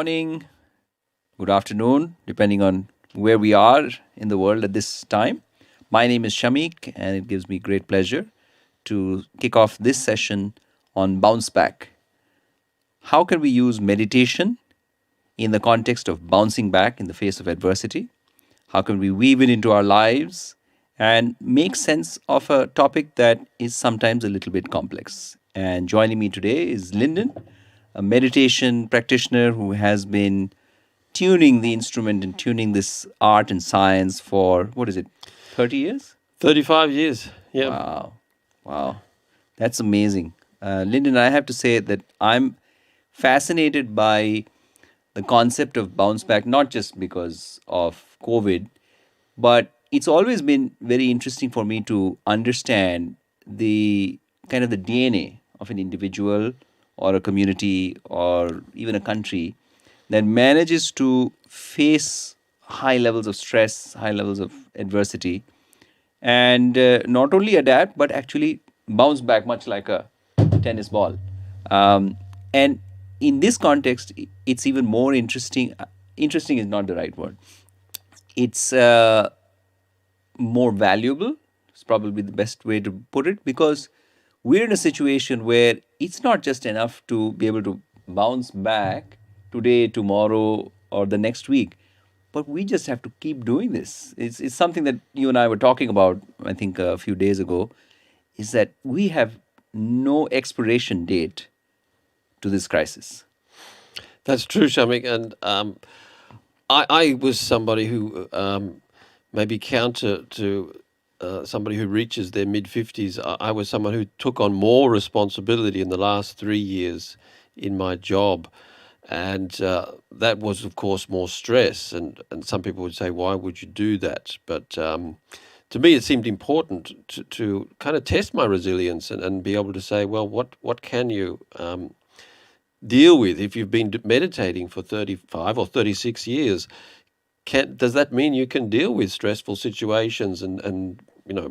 morning, good afternoon, depending on where we are in the world at this time. My name is Shamik, and it gives me great pleasure to kick off this session on bounce back. How can we use meditation in the context of bouncing back in the face of adversity? How can we weave it into our lives and make sense of a topic that is sometimes a little bit complex? And joining me today is Lyndon, a meditation practitioner who has been tuning the instrument and tuning this art and science for, what is it, 30 years? 35 years. Yeah. Wow. Wow. That's amazing. Lyndon, I have to say that I'm fascinated by the concept of bounce back, not just because of COVID, but it's always been very interesting for me to understand the kind of the DNA of an individual or a community or even a country that manages to face high levels of stress, high levels of adversity, and not only adapt but actually bounce back much like a tennis ball. And in this context, it's even more interesting. Interesting is not the right word. It's more valuable. It's probably the best way to put it, because we're in a situation where it's not just enough to be able to bounce back today, tomorrow, or the next week, but we just have to keep doing this. It's something that you and I were talking about, I think, a few days ago, is that we have no expiration date to this crisis. That's true, Shamik. And I was somebody who, maybe counter to somebody who reaches their mid-50s, I was someone who took on more responsibility in the last 3 years in my job. And that was, of course, more stress. And some people would say, why would you do that? But to me, it seemed important to kind of test my resilience and be able to say, well, what can you deal with if you've been meditating for 35 or 36 years? Does that mean you can deal with stressful situations and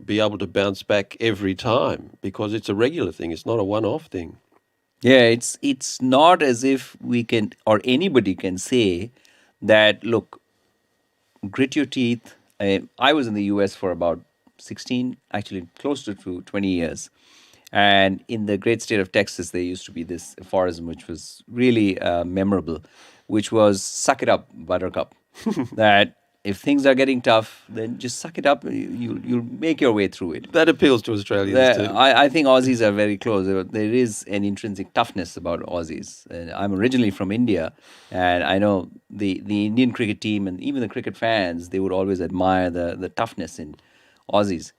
be able to bounce back every time? Because it's a regular thing. It's not a one-off thing. Yeah, it's not as if we can, or anybody can say that, look, grit your teeth. I was in the US for about 16, actually close to 20 years. And in the great state of Texas, there used to be this aphorism which was really memorable, which was suck it up, buttercup. That if things are getting tough, then just suck it up. You'll make your way through it. That appeals to Australians too. I think Aussies are very close. There is an intrinsic toughness about Aussies. I'm originally from India, and I know the Indian cricket team and even the cricket fans, they would always admire the toughness in Aussies.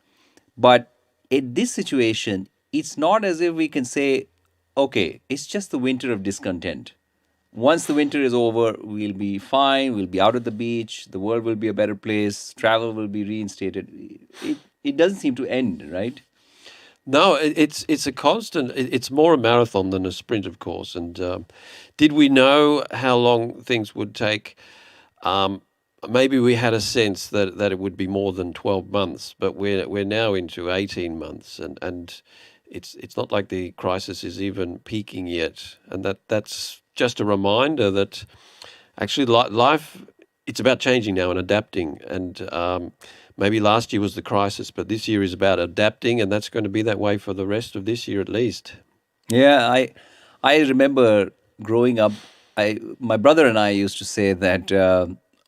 But in this situation, it's not as if we can say, okay, it's just the winter of discontent. Once the winter is over, we'll be fine. We'll be out at the beach. The world will be a better place. Travel will be reinstated. It doesn't seem to end, right? No, it's a constant. It's more a marathon than a sprint, of course. And did we know how long things would take? Maybe we had a sense that it would be more than 12 months, but we're now into 18 months, and it's not like the crisis is even peaking yet. And that's just a reminder that actually life, it's about changing now and adapting. And maybe last year was the crisis, but this year is about adapting, and that's going to be that way for the rest of this year at least. Yeah, I remember growing up. My brother and I used to say that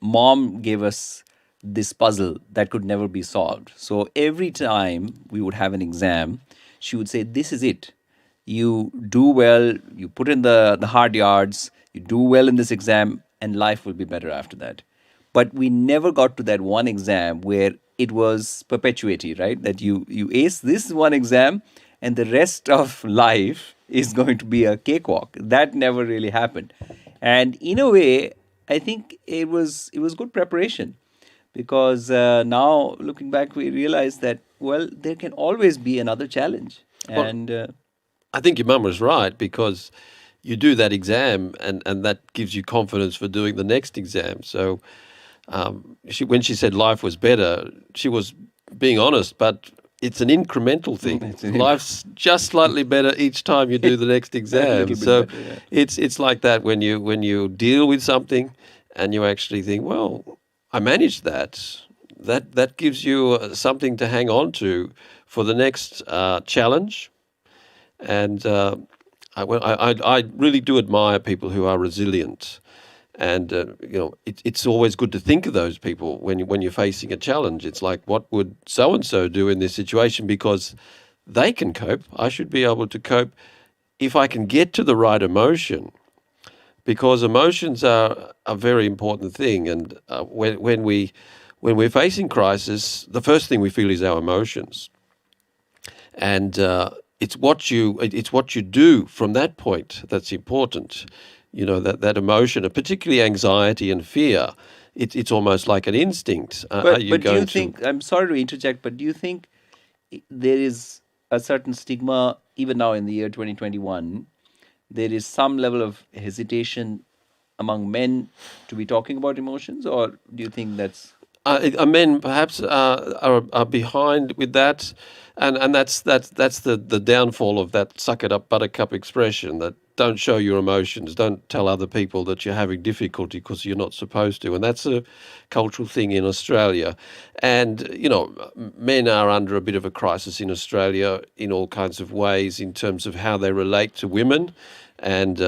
mom gave us this puzzle that could never be solved. So every time we would have an exam, she would say, "This is it. You do well. You put in the hard yards. You do well in this exam, and life will be better after that." But we never got to that one exam where it was perpetuity, right? That you ace this one exam, and the rest of life is going to be a cakewalk. That never really happened. And in a way, I think it was good preparation, because now looking back, we realize that, well, there can always be another challenge. Well, And I think your mum was right, because you do that exam and that gives you confidence for doing the next exam. So when she said life was better, she was being honest, but it's an incremental thing. It's an Life's just slightly better each time you do the next a exam. little bit So better. Yeah. it's like that when you deal with something and you actually think, well, I managed that. That gives you something to hang on to for the next challenge. And I really do admire people who are resilient. And it's always good to think of those people when you're facing a challenge. It's like, what would so and so do in this situation? Because they can cope. I should be able to cope if I can get to the right emotion. Because emotions are a very important thing, and when we're facing crisis, the first thing we feel is our emotions, and it's what you do from that point that's important. That emotion, particularly anxiety and fear. It's almost like an instinct. Are you But do you going to? think, I'm sorry to interject, but do you think there is a certain stigma even now in the year 2021? There is some level of hesitation among men to be talking about emotions, or do you think that's Men perhaps are behind with that, and that's the downfall of that "suck it up, buttercup" expression. That don't show your emotions, don't tell other people that you're having difficulty because you're not supposed to, and that's a cultural thing in Australia. And men are under a bit of a crisis in Australia in all kinds of ways in terms of how they relate to women, and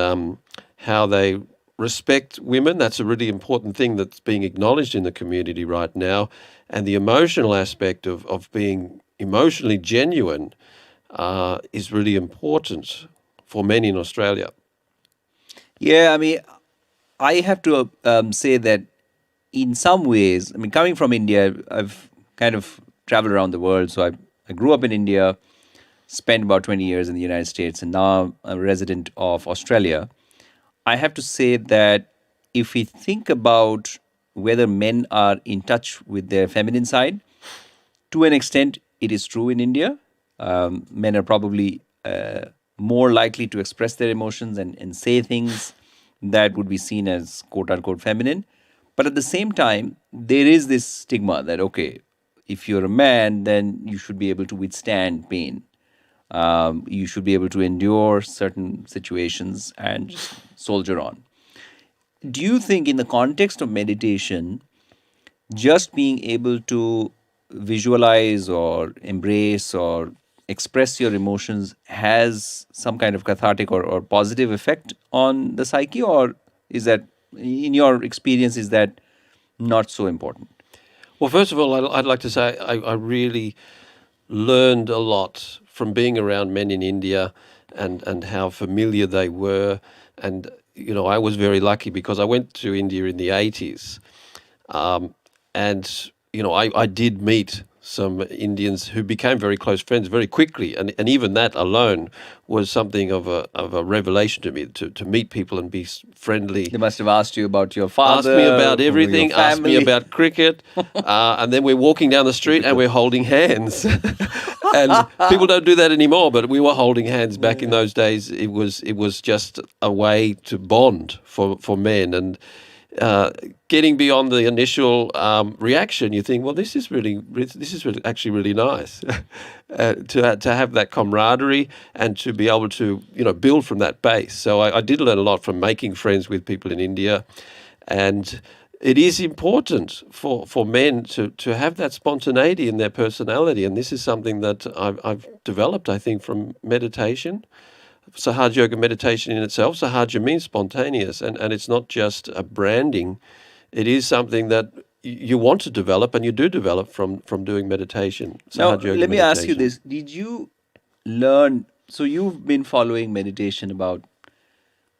how they respect women. That's a really important thing that's being acknowledged in the community right now. And the emotional aspect of being emotionally genuine is really important for men in Australia. Yeah, I mean, I have to say that in some ways, I mean, coming from India, I've kind of traveled around the world. So I grew up in India, spent about 20 years in the United States, and now I'm a resident of Australia. I have to say that if we think about whether men are in touch with their feminine side, to an extent, it is true in India. Men are probably more likely to express their emotions and say things that would be seen as quote unquote feminine. But at the same time, there is this stigma that, okay, if you're a man, then you should be able to withstand pain. You should be able to endure certain situations and just soldier on. Do you think, in the context of meditation, just being able to visualize or embrace or express your emotions has some kind of cathartic or positive effect on the psyche, or is that, in your experience, is that not so important? Well, first of all, I'd like to say I really learned a lot from being around men in India, and how familiar they were. And, I was very lucky because I went to India in the 80s. And I did meet some Indians who became very close friends very quickly, and even that alone was something of a revelation to me, to meet people and be friendly. They must have asked you about your Asked me father, about your everything, asked me family. about cricket, and then we're walking down the street and Typical. we're holding hands. And people don't do that anymore, but we were holding hands back in those days. It was just a way to bond for men. And getting beyond the initial reaction, you think, well, this is really actually really nice to have that camaraderie and to be able to build from that base. So I did learn a lot from making friends with people in India, and it is important for men to have that spontaneity in their personality, and this is something that I've developed, I think, from meditation. Sahaja Yoga meditation in itself. Sahaja means spontaneous, and it's not just a branding. It is something that you want to develop, and you do develop from doing meditation, Now, Sahaja Yoga let me ask you meditation. this. Did you learn? So, you've been following meditation, about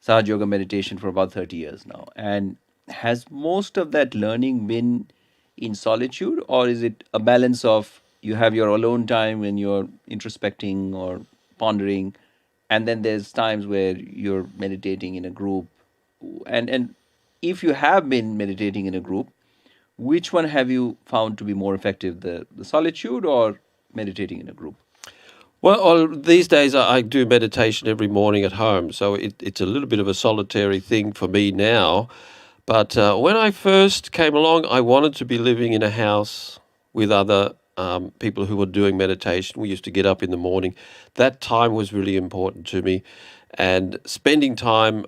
Sahaja Yoga meditation, for about 30 years now. And has most of that learning been in solitude, or is it a balance of you have your alone time when you're introspecting or pondering, and then there's times where you're meditating in a group? And if you have been meditating in a group, which one have you found to be more effective, the solitude or meditating in a group? Well, these days I do meditation every morning at home, so it's a little bit of a solitary thing for me now. But when I first came along, I wanted to be living in a house with other people who were doing meditation. We used to get up in the morning. That time was really important to me. And spending time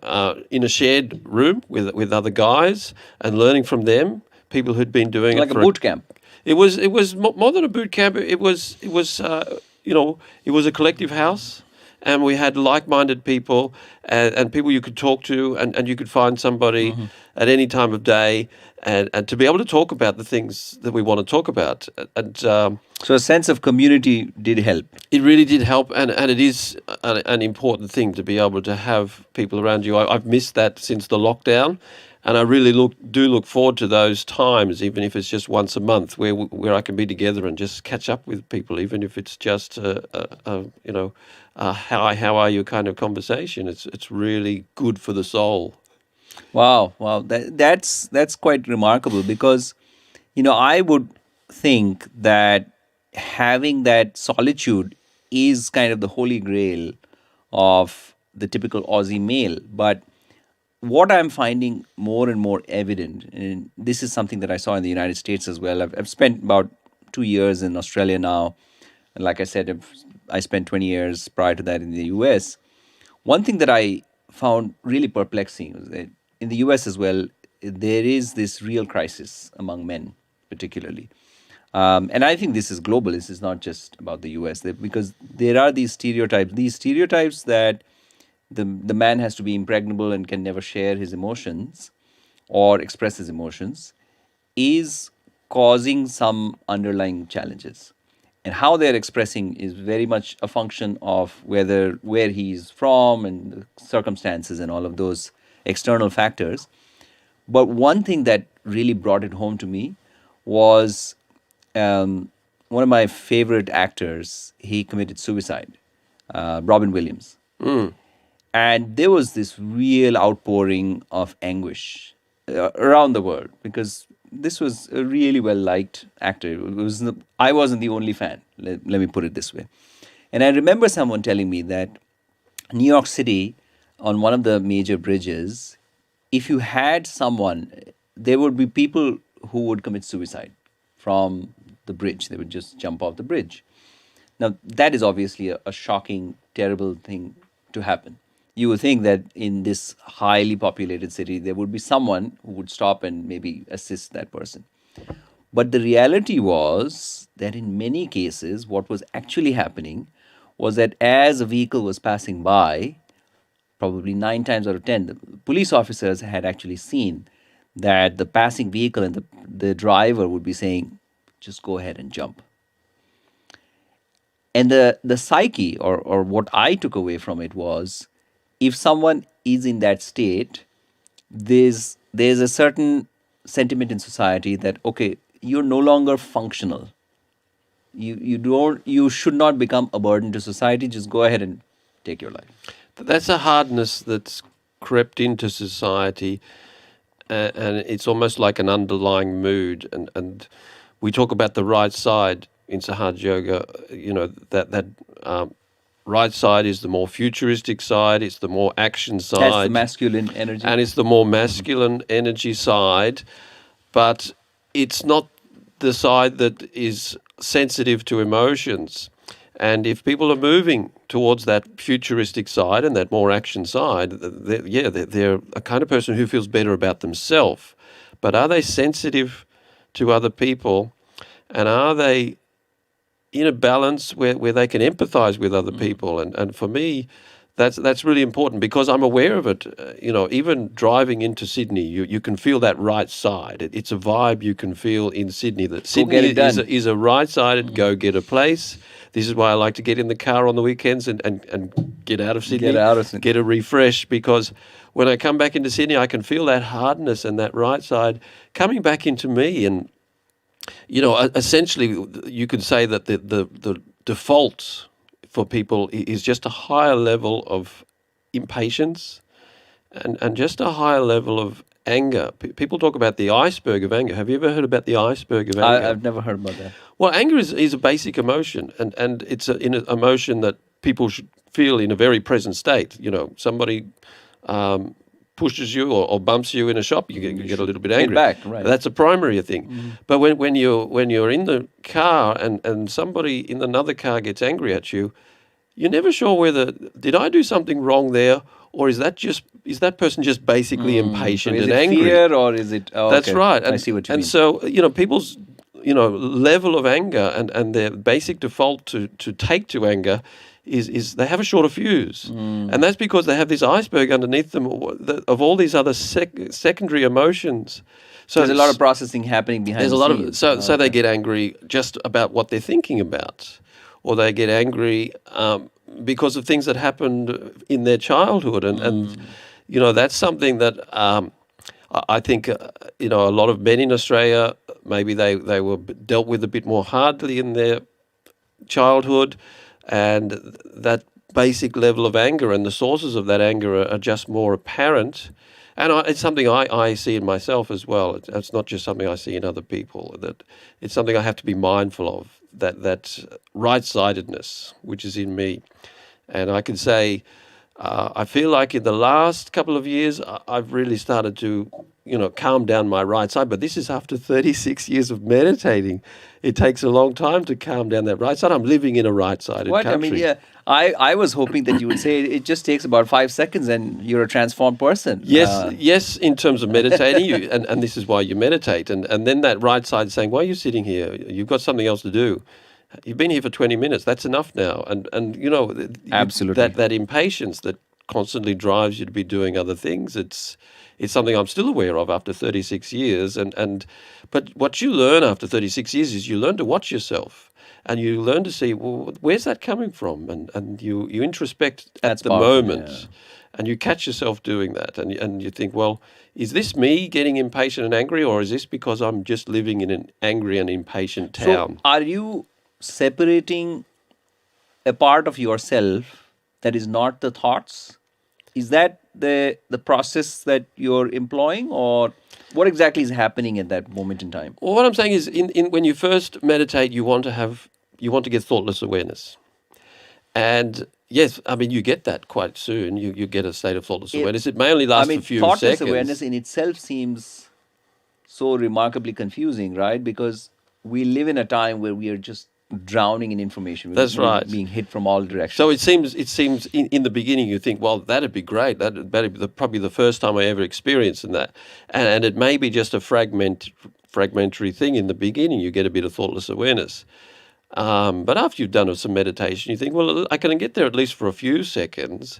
in a shared room with other guys and learning from them, people who'd been doing it Like a for boot camp. it was more than a boot camp. It was a collective house, and we had like-minded people and people you could talk to, and you could find somebody at any time of day, and to be able to talk about the things that we want to talk about. And So a sense of community did help. it really did help, and it is an important thing to be able to have people around you. I've missed that since the lockdown, and I really look forward to those times, even if it's just once a month, where I can be together and just catch up with people, even if it's just how are you kind of conversation. It's really good for the soul. Wow, wow, that's quite remarkable because, I would think that having that solitude is kind of the holy grail of the typical Aussie male. But what I'm finding more and more evident, and this is something that I saw in the United States as well. I've spent about 2 years in Australia now, and like I said, I spent 20 years prior to that in the US. One thing that I found really perplexing was that in the US as well, there is this real crisis among men, particularly. And I think this is global. This is not just about the US, because there are these stereotypes that the man has to be impregnable and can never share his emotions or express his emotions, is causing some underlying challenges. And how they're expressing is very much a function of where he's from and the circumstances and all of those external factors. But one thing that really brought it home to me was one of my favorite actors. He committed suicide, Robin Williams. And there was this real outpouring of anguish around the world because this was a really well liked actor. I wasn't the only fan. Let me put it this way. And I remember someone telling me that New York City, on one of the major bridges, if you had someone, there would be people who would commit suicide from the bridge. They would just jump off the bridge. Now, that is obviously a shocking, terrible thing to happen. You would think that in this highly populated city, there would be someone who would stop and maybe assist that person. But the reality was that in many cases, what was actually happening was that as a vehicle was passing by, probably 9 times out of 10, the police officers had actually seen that the passing vehicle and the driver would be saying, just go ahead and jump. And the psyche, or what I took away from it was, if someone is in that state, there's a certain sentiment in society that, okay, you're no longer functional. You should not become a burden to society. Just go ahead and take your life. That's a hardness that's crept into society, and it's almost like an underlying mood. And we talk about the right side in Sahaja Yoga. That right side is the more futuristic side. It's the more action side. That's the masculine energy. And it's the more masculine energy side, but it's not the side that is sensitive to emotions. And if people are moving towards that futuristic side and that more action side, they're a kind of person who feels better about themselves. But are they sensitive to other people? And are they in a balance where they can empathize with other people? And for me, that's really important because I'm aware of it. Even driving into Sydney, you can feel that right side. It's a vibe you can feel in Sydney. That Sydney is a right-sided go-getter place. This is why I like to get in the car on the weekends and get out of Sydney. Get a refresh, because when I come back into Sydney, I can feel that hardness and that right side coming back into me. And, essentially you could say that the default for people is just a higher level of impatience and just a higher level of anger. People talk about the iceberg of anger. Have you ever heard about the iceberg of anger? I've never heard about that. Well, anger is a basic emotion, and it's an emotion that people should feel in a very present state. Somebody pushes you or bumps you in a shop, you get a little bit hit angry. back, right. That's a primary thing. But when you're in the car and somebody in another car gets angry at you, you're never sure whether did I do something wrong there, or is that person just basically So impatient is and it angry? fear or is it? Oh, That's okay. right. I see what you and mean. so, people's, level of anger and their basic default to take to anger is they have a shorter fuse. And that's because they have this iceberg underneath them of all these other secondary emotions. So There's a lot of processing happening behind there's the a lot scenes. of so they get angry just about what they're thinking about, or they get angry because of things that happened in their childhood, and that's something that I think a lot of men in Australia, maybe they were dealt with a bit more hardly in their childhood, and that basic level of anger and the sources of that anger are just more apparent. And it's something I see in myself as well. It's not just something I see in other people. That it's something I have to be mindful of. That right-sidedness, which is in me, and I can say, I feel like in the last couple of years, I've really started to, calm down my right side. But this is after 36 years of meditating. It takes a long time to calm down that right side. I'm living in a right-sided What? country. I mean, yeah. I was hoping that you would say it just takes about 5 seconds and you're a transformed person. Yes, in terms of meditating, and this is why you meditate. And then that right side is saying, why are you sitting here? You've got something else to do. You've been here for 20 minutes. That's enough now. And Absolutely. that impatience that constantly drives you to be doing other things, it's something I'm still aware of after 36 years. But what you learn after 36 years is you learn to watch yourself. And you learn to see, well, where's that coming from? And you introspect at That's the powerful, moment. yeah. And you catch yourself doing that. And you think, well, is this me getting impatient and angry, or is this because I'm just living in an angry and impatient town? So, are you separating a part of yourself that is not the thoughts? Is that the process that you're employing, or what exactly is happening at that moment in time? Well, what I'm saying is, in when you first meditate, you want to get thoughtless awareness. And yes, I mean, you get that quite soon. You get a state of thoughtless awareness. It may only last for a few thoughtless seconds. awareness in itself seems so remarkably confusing, right? Because we live in a time where we are just drowning in information. That's We're right. being hit from all directions. So it seems in the beginning you think, well, that'd be great. That'd be probably the first time I ever experienced that. And it may be just a fragmentary thing in the beginning. You get a bit of thoughtless awareness. But after you've done some meditation, you think, well, I can get there at least for a few seconds.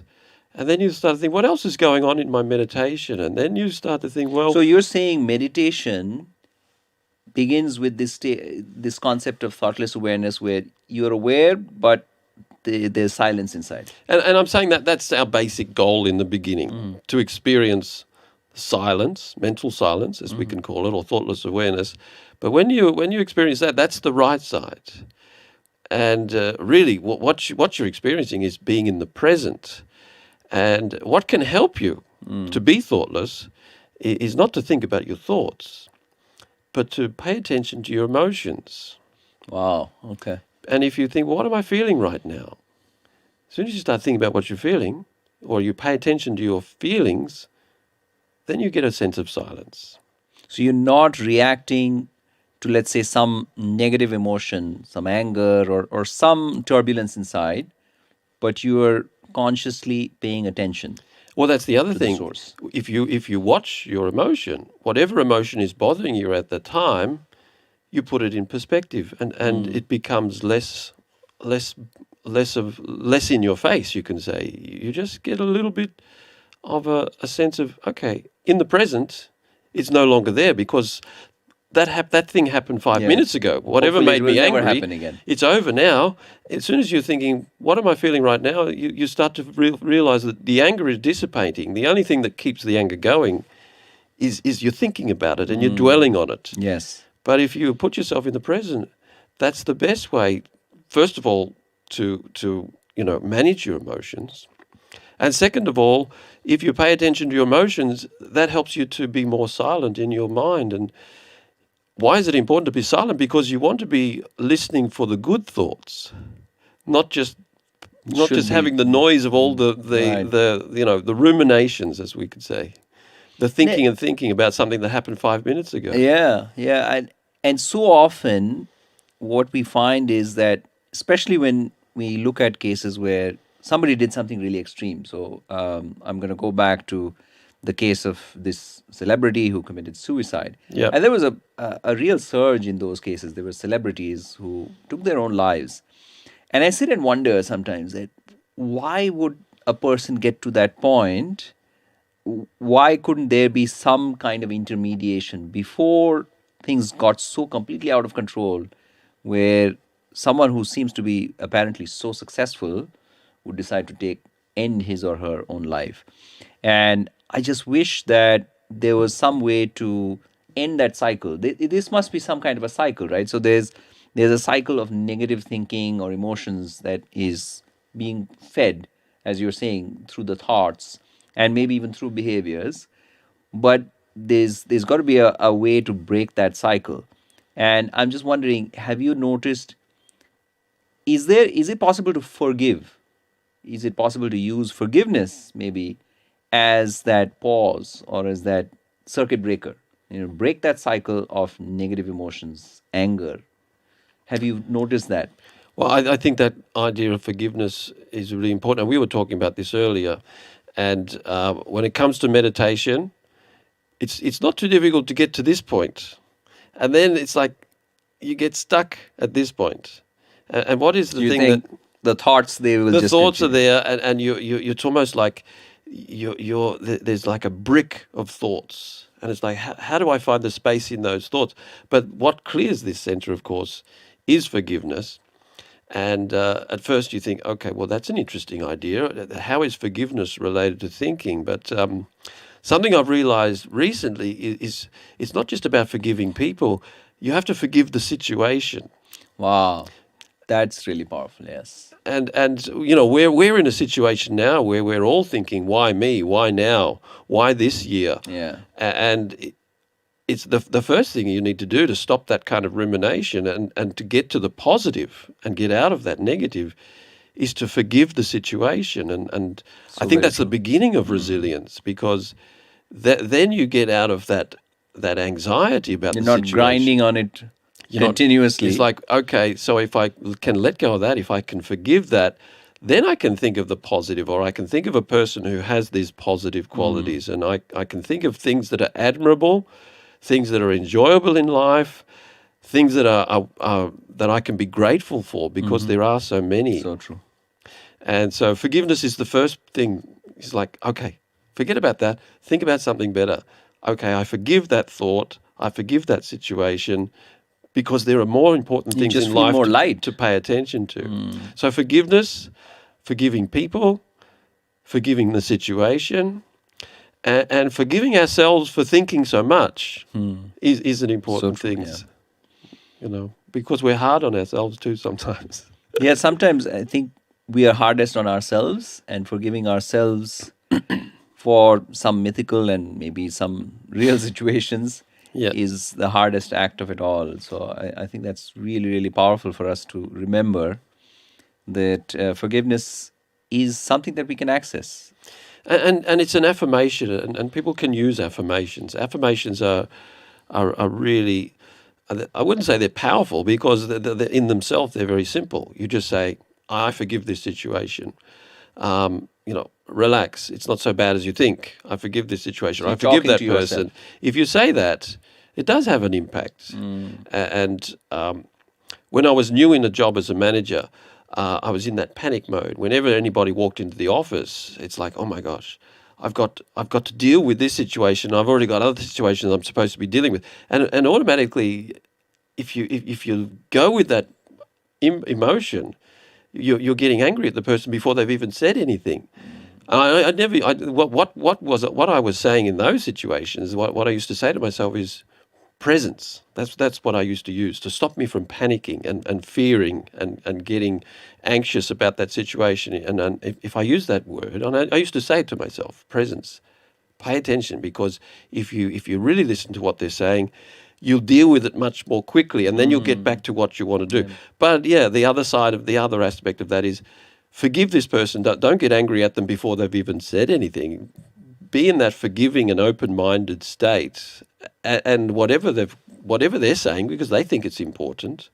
And then you start to think, what else is going on in my meditation? And then you start to think, well... So you're saying meditation begins with this concept of thoughtless awareness where you're aware, but there's silence inside. And I'm saying that's our basic goal in the beginning, to experience silence, mental silence, as we can call it, or thoughtless awareness. But when you experience that, that's the right side. And really, what you're experiencing is being in the present. And what can help you to be thoughtless is not to think about your thoughts, but to pay attention to your emotions. Wow, okay. And if you think, well, what am I feeling right now? As soon as you start thinking about what you're feeling, or you pay attention to your feelings, then you get a sense of silence. So you're not reacting to, let's say, some negative emotion, some anger or some turbulence inside, but you're consciously paying attention. Well, that's the other the thing. source. If you watch your emotion, whatever emotion is bothering you at the time, you put it in perspective, and it becomes less in your face. You can say you just get a little bit of a sense of, okay, in the present, it's no longer there because that thing happened 5 minutes ago. Whatever Hopefully made it will me never angry, happen again. it's over now. As soon as you're thinking, what am I feeling right now? You start to realize that the anger is dissipating. The only thing that keeps the anger going is you're thinking about it and you're dwelling on it. Yes. But if you put yourself in the present, that's the best way, first of all, to manage your emotions. And second of all, if you pay attention to your emotions, that helps you to be more silent in your mind. And why is it important to be silent? Because you want to be listening for the good thoughts, not just having the noise of all the ruminations, as we could say. the thinking and thinking about something that happened 5 minutes ago. Yeah, yeah, and so often, what we find is that, especially when we look at cases where somebody did something really extreme. So I'm going to go back to the case of this celebrity who committed suicide, Yep. and there was a real surge in those cases. There were celebrities who took their own lives, and I sit and wonder sometimes that why would a person get to that point? Why couldn't there be some kind of intermediation before things got so completely out of control, where someone who seems to be apparently so successful would decide to take end his or her own life? And I just wish that there was some way to end that cycle. This must be some kind of a cycle, right? So there's a cycle of negative thinking or emotions that is being fed, as you're saying, through the thoughts and maybe even through behaviors. But there's got to be a way to break that cycle. And I'm just wondering, have you noticed, is it possible to forgive? Is it possible to use forgiveness maybe as that pause or as that circuit breaker? Break that cycle of negative emotions, anger. Have you noticed that? Well, I think that idea of forgiveness is really important. And we were talking about this earlier. And when it comes to meditation, it's not too difficult to get to this point. And then it's like you get stuck at this point. And what is the Do you thing think that the thoughts, they will the just thoughts are continue? there, and it's almost like there's like a brick of thoughts, and it's like how do I find the space in those thoughts? But what clears this center, of course, is forgiveness. And at first you think, okay, well, that's an interesting idea. How is forgiveness related to thinking? But something I've realized recently is it's not just about forgiving people. You have to forgive the situation. Wow, that's really powerful. Yes. And you know, we're in a situation now where we're all thinking, why me? Why now? Why this year? Yeah. And it's the first thing you need to do to stop that kind of rumination and to get to the positive and get out of that negative is to forgive the situation. And I think very that's the true. beginning of resilience, because then you get out of that anxiety about You're the not situation. grinding on it You're not- continuously. It's like, okay, so if I can let go of that, if I can forgive that, then I can think of the positive, or I can think of a person who has these positive qualities, and I can think of things that are admirable, things that are enjoyable in life, things that are that I can be grateful for, because there are so many. So true. And so forgiveness is the first thing. It's like, okay, forget about that. Think about something better. Okay, I forgive that thought. I forgive that situation, because there are more important You things just in feel life more light. to pay attention to. So forgiveness, forgiving people, forgiving the situation, and forgiving ourselves for thinking so much is an important true, thing. yeah. You know, because we're hard on ourselves too sometimes. Yeah, sometimes I think we are hardest on ourselves, and forgiving ourselves for some mythical and maybe some real situations Yeah. is the hardest act of it all. So I think that's really, really powerful for us to remember that forgiveness is something that we can access. And it's an affirmation, and people can use affirmations. Affirmations are really, I wouldn't say they're powerful, because they're in themselves they're very simple. You just say, I forgive this situation. You know, relax. It's not so bad as you think. I forgive this situation. So I you're forgive talking that to person. yourself. If you say that, it does have an impact. And when I was new in the job as a manager, I was in that panic mode. Whenever anybody walked into the office, it's like, oh my gosh, I've got to deal with this situation. I've already got other situations I'm supposed to be dealing with, and automatically, if you go with that emotion, you're getting angry at the person before they've even said anything. I never. What was it? What I was saying in those situations, what I used to say to myself is presence. That's what I used to use to stop me from panicking and fearing and getting anxious about that situation. And if I use that word, and I used to say it to myself, presence. Pay attention, because if you really listen to what they're saying, you'll deal with it much more quickly, and then you'll get back to what you want to do. But yeah, the other aspect of that is forgive this person. Don't get angry at them before they've even said anything. be in that forgiving and open-minded state, and whatever they're saying, because they think it's important,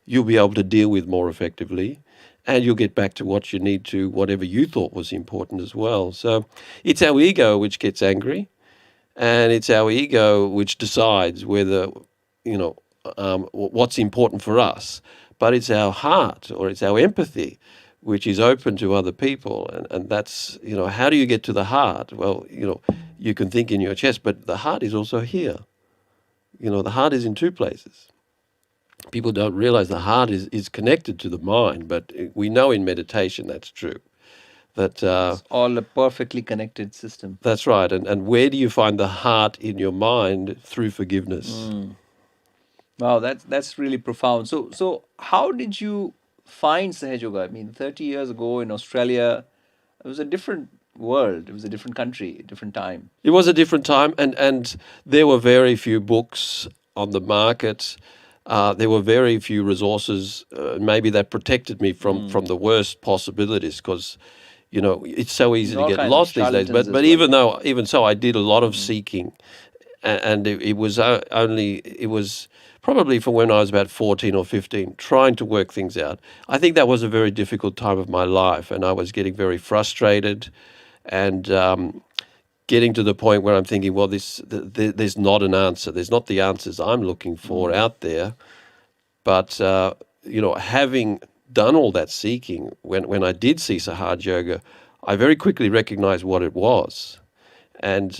you'll be able to deal with more effectively, and you'll get back to what you need to, whatever you thought was important as well. So it's our ego which gets angry, and it's our ego which decides whether, what's important for us. But it's our heart, or it's our empathy, which is open to other people. And that's, how do you get to the heart? Well, you can think in your chest, but the heart is also here. The heart is in two places. People don't realize the heart is connected to the mind, but we know in meditation that's true. That It's all a perfectly connected system. That's right. And where do you find the heart in your mind? Through forgiveness. Wow, that's really profound. So how did you find Sahaja Yoga? I mean, 30 years ago in Australia, it was a different world. It was a different country, a different time. It was a different time, and there were very few books on the market. There were very few resources. Maybe that protected me from the worst possibilities, because it's so easy to All get kinds of lost these days. charlatans as But well. even so, I did a lot of seeking, and it was probably from when I was about 14 or 15, trying to work things out. I think that was a very difficult time of my life, and I was getting very frustrated, and getting to the point where I'm thinking, well, there's not an answer. There's not the answers I'm looking for out there. But having done all that seeking, when I did see Sahaja Yoga, I very quickly recognized what it was, and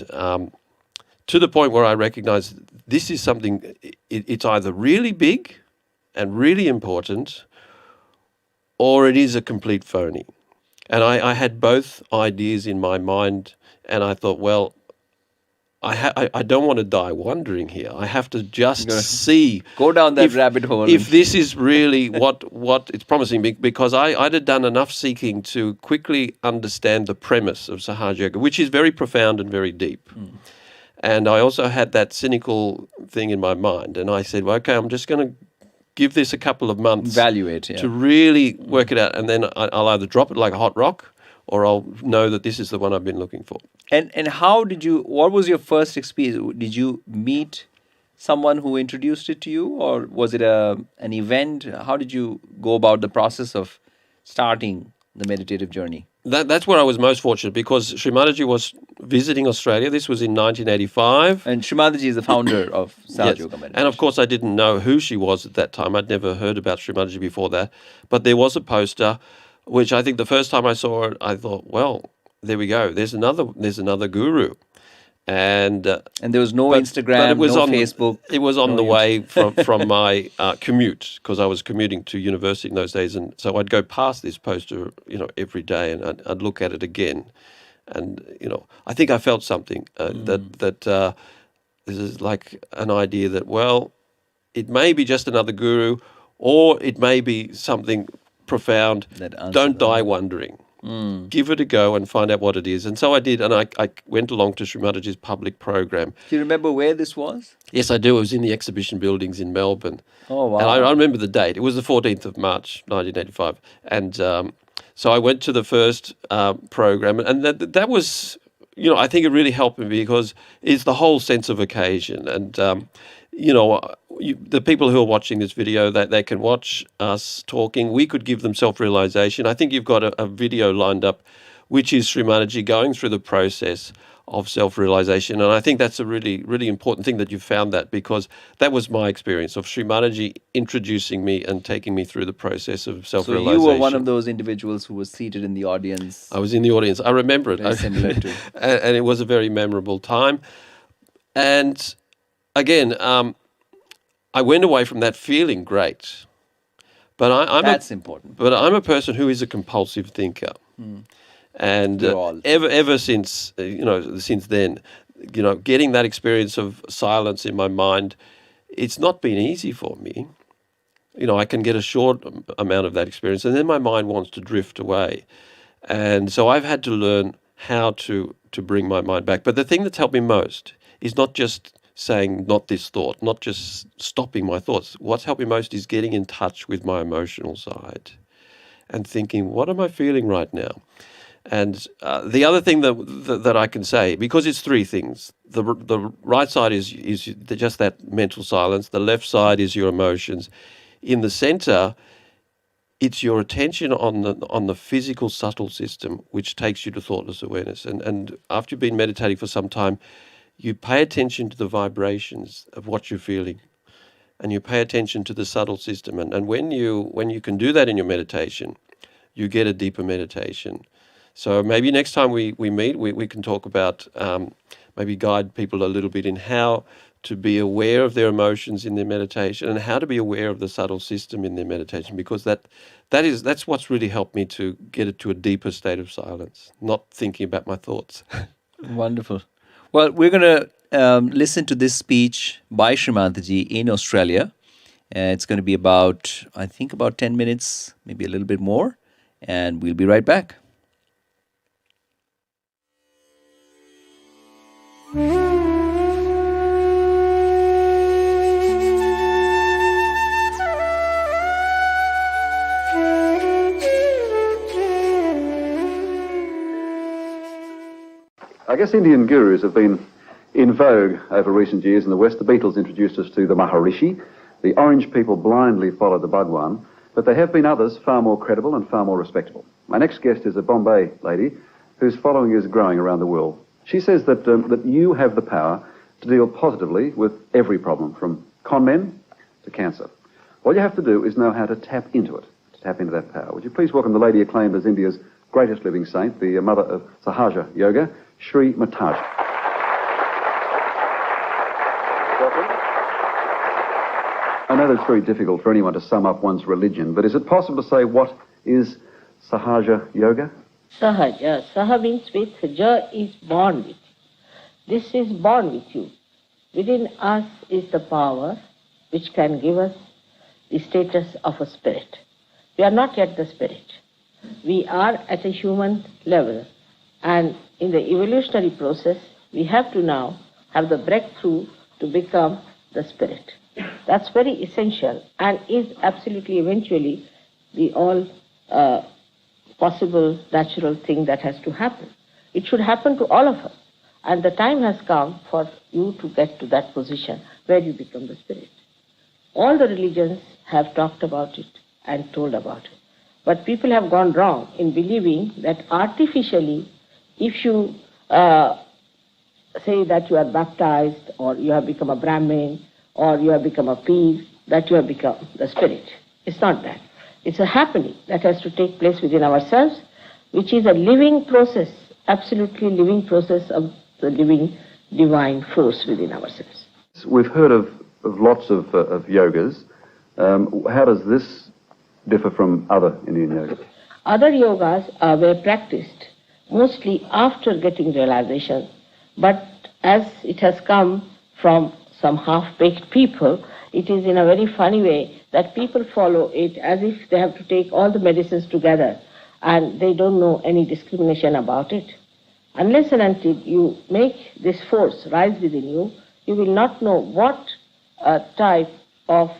to the point where I recognized this is something. It's either really big and really important, or it is a complete phony. And I had both ideas in my mind, and I thought, well, I don't want to die wondering here. I have to just see. Go down that if, rabbit hole. If this is really what it's promising, because I'd had done enough seeking to quickly understand the premise of Sahaja Yoga, which is very profound and very deep. And I also had that cynical thing in my mind. And I said, well, okay, I'm just going to give this a couple of months. Evaluate, yeah. To really work it out. And then I'll either drop it like a hot rock, or I'll know that this is the one I've been looking for. And what was your first experience? Did you meet someone who introduced it to you, or was it an event? How did you go about the process of starting the meditative journey? That's where I was most fortunate, because Sri Mataji was visiting Australia. This was in 1985. And Sri Mataji is the founder of Sahaja Yes. Yoga meditation. And of course, I didn't know who she was at that time. I'd never heard about Sri Mataji before that. But there was a poster, which I think the first time I saw it, I thought, well, there we go. There's another guru. And there was no but Instagram, it was no on, Facebook. It was on no the YouTube. way from my commute, because I was commuting to university in those days, and so I'd go past this poster, every day, and I'd look at it again, and I think I felt something that this is like an idea that, well, it may be just another guru, or it may be something profound. Don't die wondering. Give it a go and find out what it is. And so I did, and I went along to Sri Mataji's public program. Do you remember where this was? Yes, I do. It was in the exhibition buildings in Melbourne. Oh, wow. And I remember the date. It was the 14th of March, 1985. And so I went to the first program, and that was, I think it really helped me, because it's the whole sense of occasion. And, the people who are watching this video, that they can watch us talking. We could give them self-realization. I think you've got a video lined up, which is Sri Mataji going through the process of self-realization. And I think that's a really, really important thing that you found that, because that was my experience of Sri Mataji introducing me and taking me through the process of self-realization. So you were one of those individuals who was seated in the audience. I was in the audience. I remember it. Very similar to. And it was a very memorable time. And again, I went away from that feeling great. But That's important. But I'm a person who is a compulsive thinker. And ever since, since then, getting that experience of silence in my mind, it's not been easy for me. I can get a short amount of that experience, and then my mind wants to drift away. And so I've had to learn how to bring my mind back. But the thing that's helped me most is not just saying, not this thought, not just stopping my thoughts. What's helped me most is getting in touch with my emotional side and thinking, what am I feeling right now? And the other thing that I can say, because it's three things, the right side is just that mental silence. The left side is your emotions. In the center, it's your attention on the physical subtle system, which takes you to thoughtless awareness. And after you've been meditating for some time, you pay attention to the vibrations of what you're feeling, and you pay attention to the subtle system. And when you can do that in your meditation, you get a deeper meditation. So maybe next time we meet, we can talk about maybe guide people a little bit in how to be aware of their emotions in their meditation and how to be aware of the subtle system in their meditation, because that's what's really helped me to get it to a deeper state of silence, not thinking about my thoughts. Wonderful. Well, we're going to listen to this speech by Shrimantaji in Australia. It's going to be about 10 minutes, maybe a little bit more, and we'll be right back. I guess Indian gurus have been in vogue over recent years in the West. The Beatles introduced us to the Maharishi. The Orange people blindly followed the Bhagwan. But there have been others far more credible and far more respectable. My next guest is a Bombay lady whose following is growing around the world. She says that you have the power to deal positively with every problem, from con men to cancer. All you have to do is know how to tap into it, to tap into that power. Would you please welcome the lady acclaimed as India's greatest living saint, the mother of Sahaja Yoga, Shri Mataji. I know that's very difficult for anyone to sum up one's religion, but is it possible to say what is Sahaja Yoga? Sahaja. Saha means with, Ja is born with. This is born with you. Within us is the power which can give us the status of a spirit. We are not yet the spirit. We are at a human level, and in the evolutionary process, we have to now have the breakthrough to become the spirit. That's very essential and is absolutely eventually the all possible natural thing that has to happen. It should happen to all of us. And the time has come for you to get to that position where you become the spirit. All the religions have talked about it and told about it. But people have gone wrong in believing that artificially, if you say that you are baptized, or you have become a Brahmin, or you have become a peer, that you have become the spirit. It's not that. It's a happening that has to take place within ourselves, which is a living process, absolutely living process of the living divine force within ourselves. We've heard of lots of yogas. How does this differ from other Indian yogas? Other yogas were practiced mostly after getting realization, but as it has come from some half-baked people, it is in a very funny way that people follow it as if they have to take all the medicines together, and they don't know any discrimination about it. Unless and until you make this force rise within you, you will not know what type of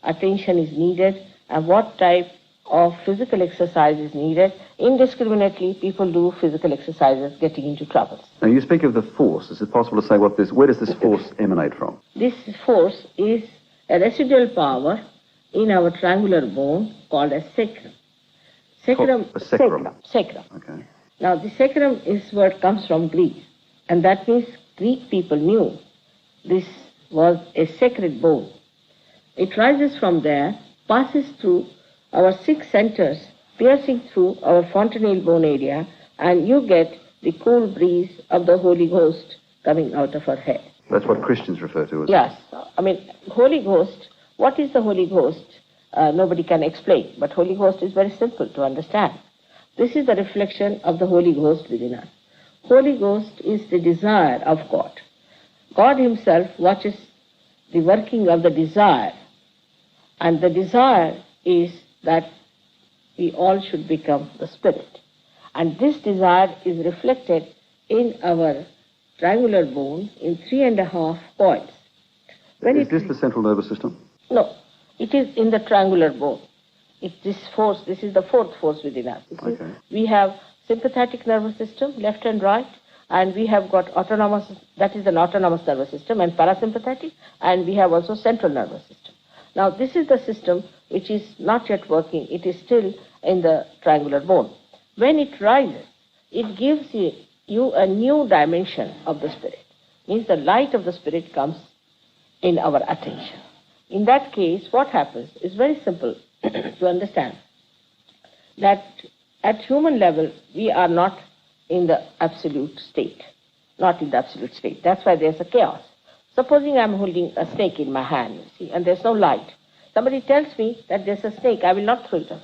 attention is needed and what type of physical exercise is needed. Indiscriminately, people do physical exercises getting into trouble. Now, you speak of the force. Is it possible to say where does this force emanate from? This force is a residual power in our triangular bone called a sacrum. Sacrum. Sacrum. Okay. Now, the sacrum is what comes from Greek, and that means Greek people knew this was a sacred bone. It rises from there, passes through our 6 centers, piercing through our fontanelle bone area, and you get the cool breeze of the Holy Ghost coming out of our head. That's what Christians refer to as... Yes. I mean, Holy Ghost, what is the Holy Ghost? Nobody can explain, but Holy Ghost is very simple to understand. This is the reflection of the Holy Ghost within us. Holy Ghost is the desire of God. God himself watches the working of the desire, and the desire is that we all should become the spirit. And this desire is reflected in our triangular bone in 3.5 points. Is this the central nervous system? No, it is in the triangular bone. It's this force, this is the fourth force within us. Okay. We have sympathetic nervous system, left and right, and we have got autonomous, that is an autonomous nervous system, and parasympathetic, and we have also central nervous system. Now, this is the system which is not yet working. It is still in the triangular bone. When it rises, it gives you a new dimension of the spirit. Means the light of the spirit comes in our attention. In that case, what happens is very simple to understand. That at human level, we are not in the absolute state. Not in the absolute state. That's why there's a chaos. Supposing I'm holding a snake in my hand, you see, and there's no light. Somebody tells me that there's a snake, I will not throw it away.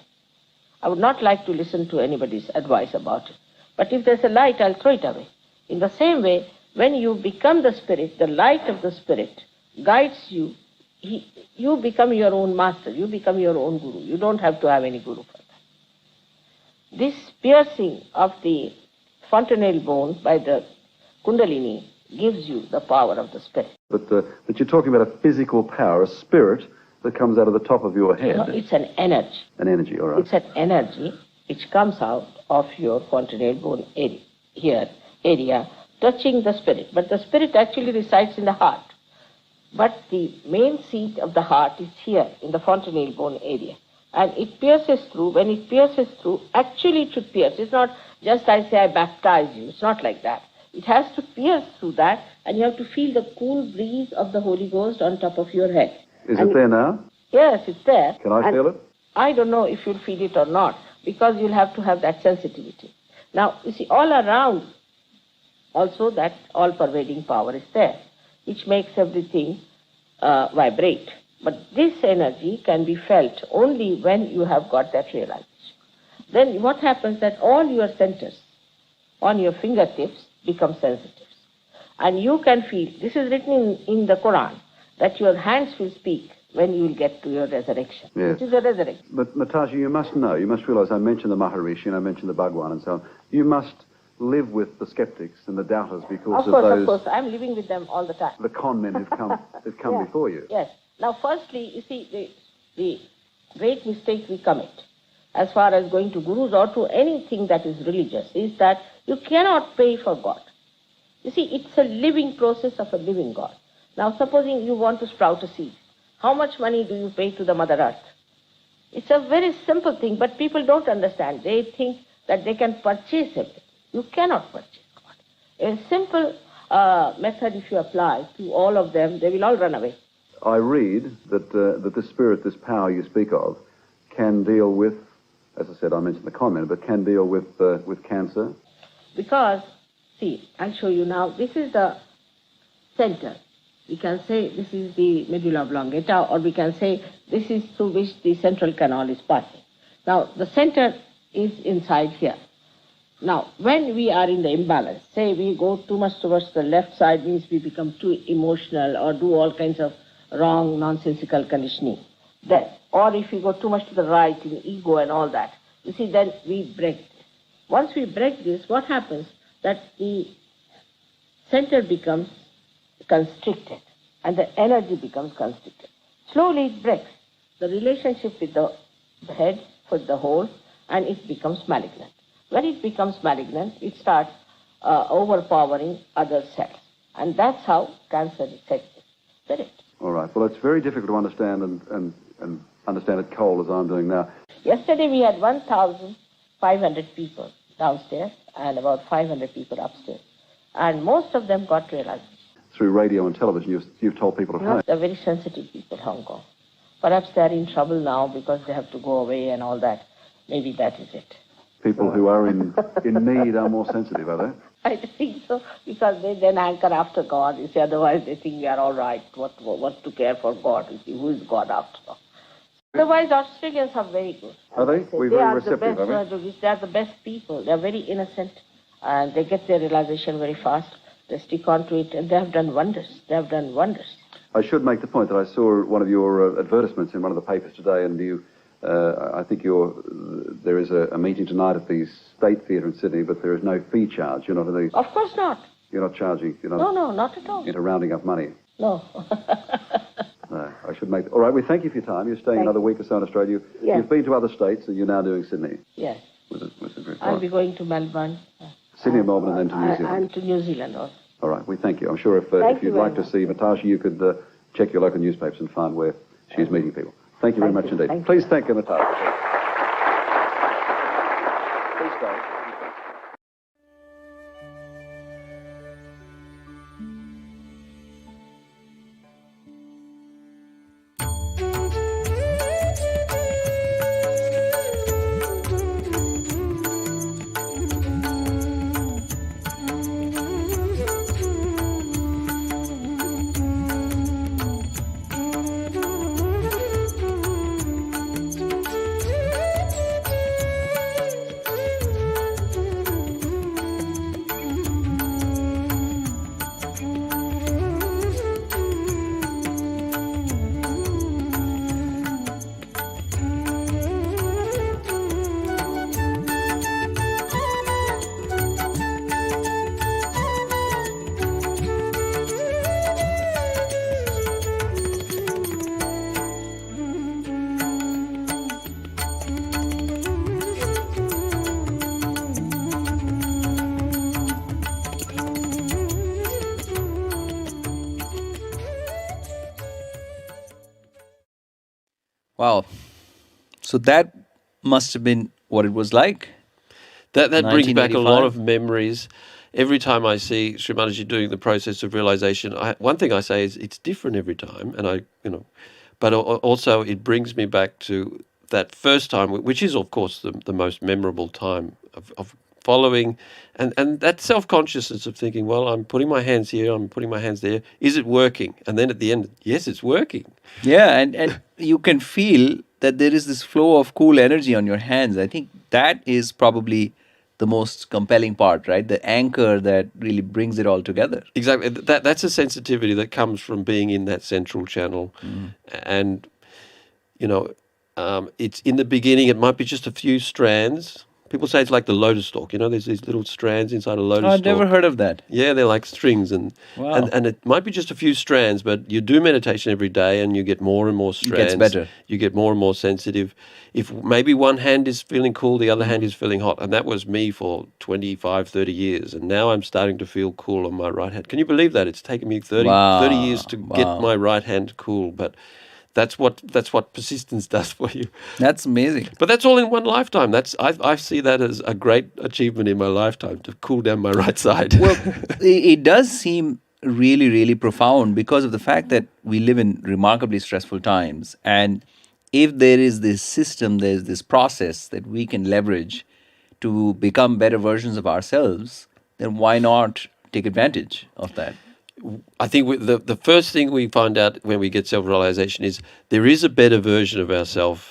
I would not like to listen to anybody's advice about it. But if there's a light, I'll throw it away. In the same way, when you become the spirit, the light of the spirit guides you. You become your own master. You become your own guru. You don't have to have any guru for that. This piercing of the fontanelle bone by the kundalini gives you the power of the spirit. But you're talking about a physical power, a spirit that comes out of the top of your head. No, it's an energy. An energy, all right. It's an energy which comes out of your fontanelle bone area, touching the spirit. But the spirit actually resides in the heart. But the main seat of the heart is here in the fontanelle bone area. And it pierces through. When it pierces through, actually it should pierce. It's not just I say I baptize you. It's not like that. It has to pierce through that, and you have to feel the cool breeze of the Holy Ghost on top of your head. Is it there now? Yes, it's there. Can I feel it? I don't know if you'll feel it or not, because you'll have to have that sensitivity. Now, you see, all around, also that all-pervading power is there, which makes everything vibrate. But this energy can be felt only when you have got that realization. Then what happens that all your centers on your fingertips become sensitive. And you can feel, this is written in the Quran, that your hands will speak when you will get to your resurrection. Yes. It is a resurrection. But Natasha, you must know, you must realize, I mentioned the Maharishi and I mentioned the Bhagwan and so on. You must live with the skeptics and the doubters because Of course, I'm living with them all the time. the con men who've come Yeah. before you. Yes. Now, firstly, you see, the great mistake we commit as far as going to gurus or to anything that is religious is that you cannot pay for God. You see, it's a living process of a living God. Now, supposing you want to sprout a seed, how much money do you pay to the Mother Earth? It's a very simple thing, but people don't understand. They think that they can purchase everything. You cannot purchase God. A simple method, if you apply to all of them, they will all run away. I read that this spirit, this power you speak of, can deal with, as I said, I mentioned the con men, but can deal with cancer. Because, see, I'll show you now, this is the center. We can say this is the medulla oblongata, or we can say this is through which the central canal is passing. Now, the center is inside here. Now, when we are in the imbalance, say we go too much towards the left side, means we become too emotional or do all kinds of wrong, nonsensical conditioning. Then, or if we go too much to the right in ego and all that, you see, then we break this. Once we break this, what happens? That the center becomes constricted and the energy becomes constricted. Slowly it breaks the relationship with the head, with the whole, and it becomes malignant. When it becomes malignant, it starts overpowering other cells. And that's how cancer is set in spirit. All right. Well, it's very difficult to understand and understand it cold as I'm doing now. Yesterday we had 1,500 people downstairs and about 500 people upstairs. And most of them got realized. Through radio and television, you've told people at home. They're very sensitive people, Hong Kong. Perhaps they're in trouble now because they have to go away and all that. Maybe that is it. People who are in need are more sensitive, are they? I think so, because they then anchor after God. You see, otherwise they think we are all right. What to care for God? You see, who is God after all? Otherwise, Australians are very good. Are they? We're They very are receptive, the are best. we? They are the best people. They are very innocent, and they get their realization very fast. They stick on to it, and they have done wonders. They have done wonders. I should make the point that I saw one of your advertisements in one of the papers today, and you, I think there is a meeting tonight at the State Theatre in Sydney, but there is no fee charge. You're not in the. Of course not. You're not charging. You're not. No, not at all. Into rounding up money. No. No, I should make. All right, we thank you for your time. You're staying another week or so in Australia. Yes. You've been to other states, and you're now doing Sydney. Yes. Which is great. I'll be going to Melbourne. Sydney and Melbourne and then to New Zealand. And to New Zealand also. All right, we thank you. I'm sure if Thank you'd you very like to much. see Natasha, you could check your local newspapers and find where she's meeting people. Thank you very Thank much you. indeed. Thank you. Please thank Natasha. Please stay. Wow. So that must have been what it was like. That brings back a lot 1985. of memories. Every time I see Sri Mataji doing the process of realization, one thing I say is it's different every time, and but also it brings me back to that first time, which is of course the most memorable time of following, and that self-consciousness of thinking, well, I'm putting my hands here, I'm putting my hands there. Is it working? And then at the end, yes, it's working. Yeah, and you can feel that there is this flow of cool energy on your hands. I think that is probably the most compelling part, right? The anchor that really brings it all together. Exactly. That's a sensitivity that comes from being in that central channel, and it's in the beginning. It might be just a few strands. People say it's like the lotus stalk. There's these little strands inside a lotus Oh, I've stalk. never heard of that. Yeah, they're like strings, and Wow. and it might be just a few strands, but you do meditation every day, and you get more and more strands. better. You get more and more sensitive. If maybe one hand is feeling cool, the other hand is feeling hot, and that was me for 25, 30 years, and now I'm starting to feel cool on my right hand. Can you believe that? It's taken me 30 years to get Wow. my right hand cool, but that's what persistence does for you. That's amazing. But that's all in one lifetime. I see that as a great achievement in my lifetime, to cool down my right side. Well, it does seem really, really profound because of the fact that we live in remarkably stressful times. And if there is this system, there's this process that we can leverage to become better versions of ourselves, then why not take advantage of that? I think the first thing we find out when we get self-realization is there is a better version of ourselves.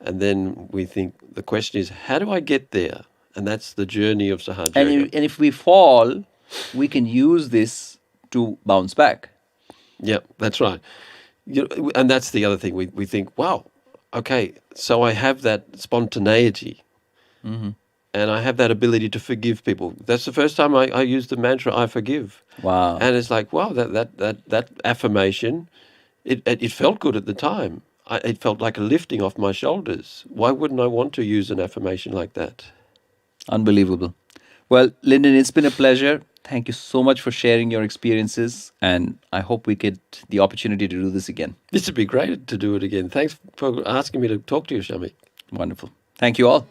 And then we think, the question is, how do I get there? And that's the journey of Sahaja Yoga. And if we fall, we can use this to bounce back. Yeah, that's right. And that's the other thing. We think, wow, okay, so I have that spontaneity. And I have that ability to forgive people. That's the first time I used the mantra, I forgive. Wow. And it's like, wow, that affirmation, it felt good at the time. It felt like a lifting off my shoulders. Why wouldn't I want to use an affirmation like that? Unbelievable. Well, Lyndon, it's been a pleasure. Thank you so much for sharing your experiences. And I hope we get the opportunity to do this again. This would be great to do it again. Thanks for asking me to talk to you, Shamik. Wonderful. Thank you all.